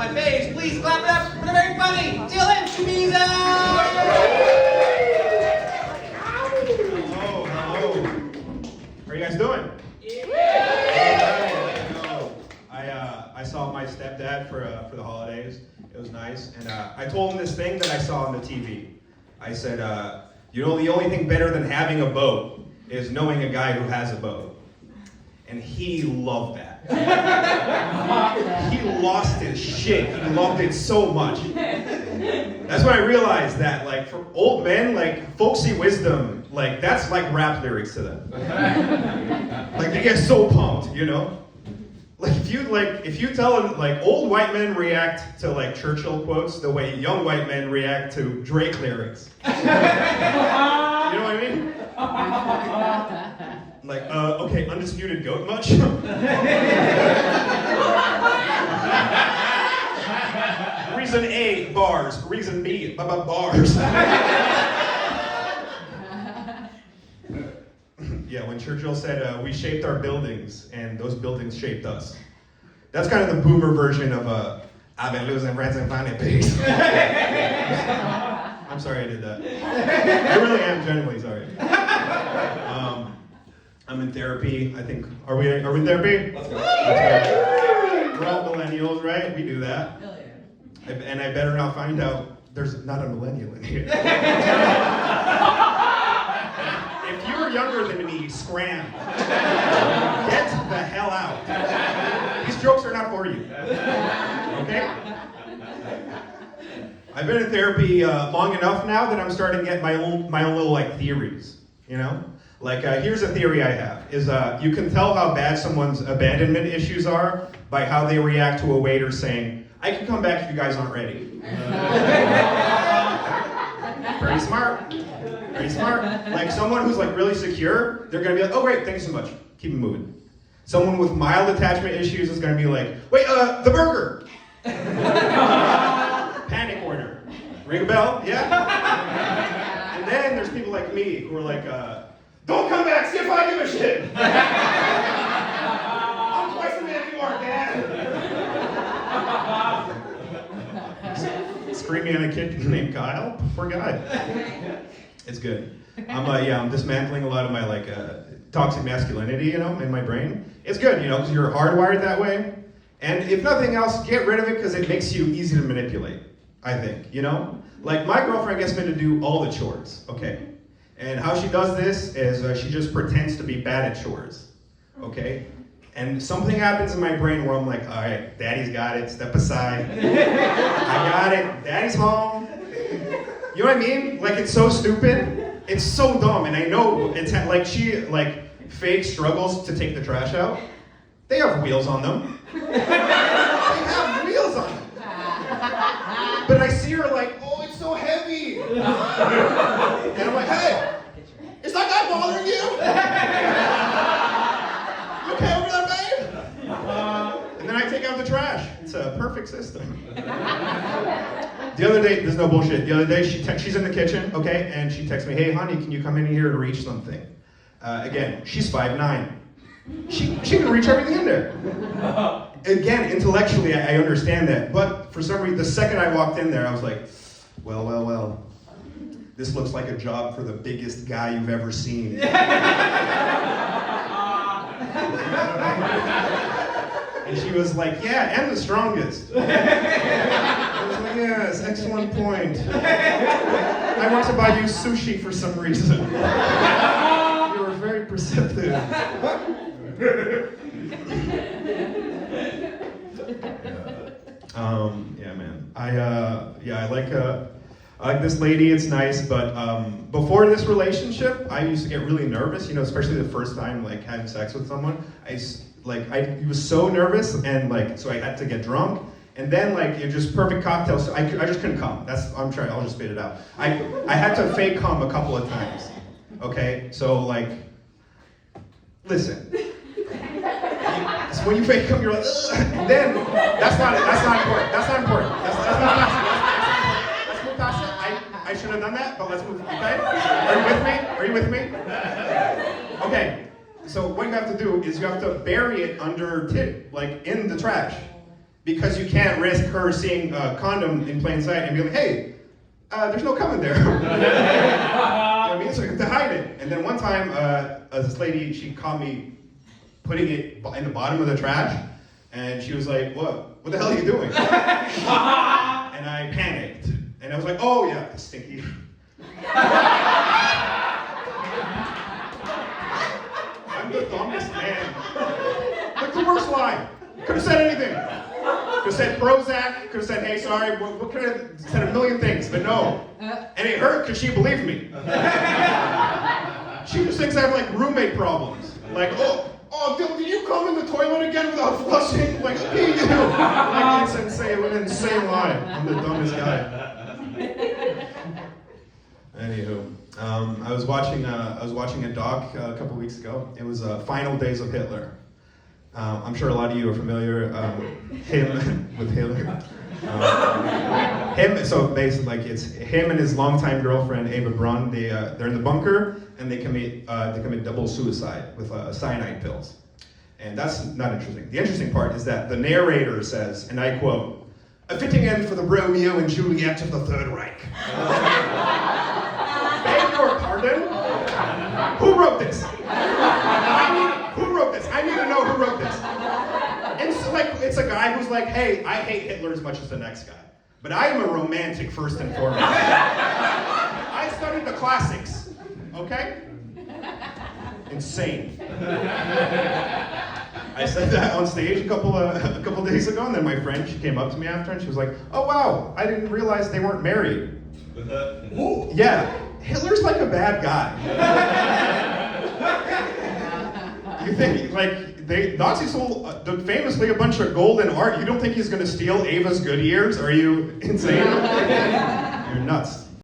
my face. Please clap it up for the very funny Dylan and Subiza! Hello. How are you guys doing? I saw my stepdad for the holidays. It was nice, and I told him this thing that I saw on the TV. I said, the only thing better than having a boat is knowing a guy who has a boat. And he loved that. He lost his shit. He loved it so much. That's when I realized that, like, for old men, like, folksy wisdom, like, that's like rap lyrics to them. Like, they get so pumped, you know? Like, if you tell them, like, old white men react to, like, Churchill quotes the way young white men react to Drake lyrics. You know what I mean? Like, okay, undisputed goat much? Reason A, bars. Reason B, bars. Yeah, when Churchill said, we shaped our buildings, and those buildings shaped us. That's kind of the boomer version of, I've been losing friends and finding peace. I'm sorry I did that. I really am genuinely sorry. I'm in therapy. I think, are we in therapy? Let's go. We're all millennials, right? We do that. And I better not find out there's not a millennial in here. If you're younger than me, scram. Get the hell out. These jokes are not for you. Okay? I've been in therapy long enough now that I'm starting to get my own little like theories, you know? Like, here's a theory I have, is you can tell how bad someone's abandonment issues are by how they react to a waiter saying, I can come back if you guys aren't ready. Pretty smart. Pretty smart. Like, someone who's like really secure, they're gonna be like, oh great, thanks so much. Keep it moving. Someone with mild attachment issues is gonna be like, wait, the burger. Panic order. Ring a bell? Yeah? And then there's people like me who are like, don't come back, see if I give a shit. I'm twice the man you are, Dad. Screaming at a kid named Kyle? Poor guy. It's good. I'm dismantling a lot of my like toxic masculinity, you know, in my brain. It's good, you know, because you're hardwired that way. And if nothing else, get rid of it because it makes you easy to manipulate, I think, you know? Like, my girlfriend gets me to do all the chores, okay? And how she does this is she just pretends to be bad at chores, okay? And something happens in my brain where I'm like, all right, Daddy's got it, step aside. I got it, Daddy's home. You know what I mean? Like, it's so stupid. It's so dumb, and I know it's like she fake struggles to take the trash out. They have wheels on them. They have wheels on them. But I see her like, oh, it's so heavy. And I'm like, hey, is that guy bothering you? You okay over there, babe? And then I take out the trash. It's a perfect system. The other day, there's no bullshit. The other day, she's in the kitchen, okay, and she texts me, hey, honey, can you come in here and reach something? Again, she's 5'9". She can reach everything in there. Again, intellectually, I understand that. But for some reason, the second I walked in there, I was like, well. This looks like a job for the biggest guy you've ever seen. And she was like, yeah, and the strongest. I was like, yes, excellent point. I want to buy you sushi for some reason. You were very perceptive. Yeah, man. I like this lady, it's nice, but before this relationship, I used to get really nervous, you know, especially the first time, like, having sex with someone. I was so nervous, and, so I had to get drunk, and then, you're just perfect cocktail, so I just couldn't come. I'll just spit it out. I had to fake come a couple of times, okay? So, listen. So when you fake come, you're like, ugh, and then, that's not important. That's not important. Let's move past it. I should have done that, but let's move, okay? Are you with me? Okay, so what you have to do is you have to bury it under in the trash. because you can't risk her seeing a condom in plain sight and be like, hey, there's no cum in there. You know what I mean? So you have to hide it. And then one time, this lady, she caught me putting it in the bottom of the trash, and she was like, what the hell are you doing? And I panicked. And I was like, oh yeah, it's stinky. I'm the dumbest man. Like the worst lie. Could have said anything. Could have said Prozac. Could have said, hey, sorry. What could have said a million things, but no. And it hurt because she believed me. She just thinks I have like roommate problems. Like, oh, Dylan, did you come in the toilet again without flushing? Like, okay, you do. Like, it's insane. An insane lie. I'm the dumbest guy. Anywho, I was watching a doc a couple weeks ago. It was Final Days of Hitler. I'm sure a lot of you are familiar with Hitler. So basically, like it's him and his longtime girlfriend Eva Braun. They're in the bunker and they commit double suicide with cyanide pills. And that's not interesting. The interesting part is that the narrator says, and I quote, "A fitting end for the Romeo and Juliet of the Third Reich." Beg your pardon? Who wrote this? Who wrote this? I need to know who wrote this. And it's a guy who's like, hey, I hate Hitler as much as the next guy, but I am a romantic first and foremost. I studied the classics, okay? Insane. I said that on stage a couple days ago, and then my friend, she came up to me after, and she was like, oh wow, I didn't realize they weren't married. Yeah, Hitler's like a bad guy. You think, like, Nazis sold famously a bunch of gold and art. You don't think he's going to steal Ava's Goodyears? Are you insane?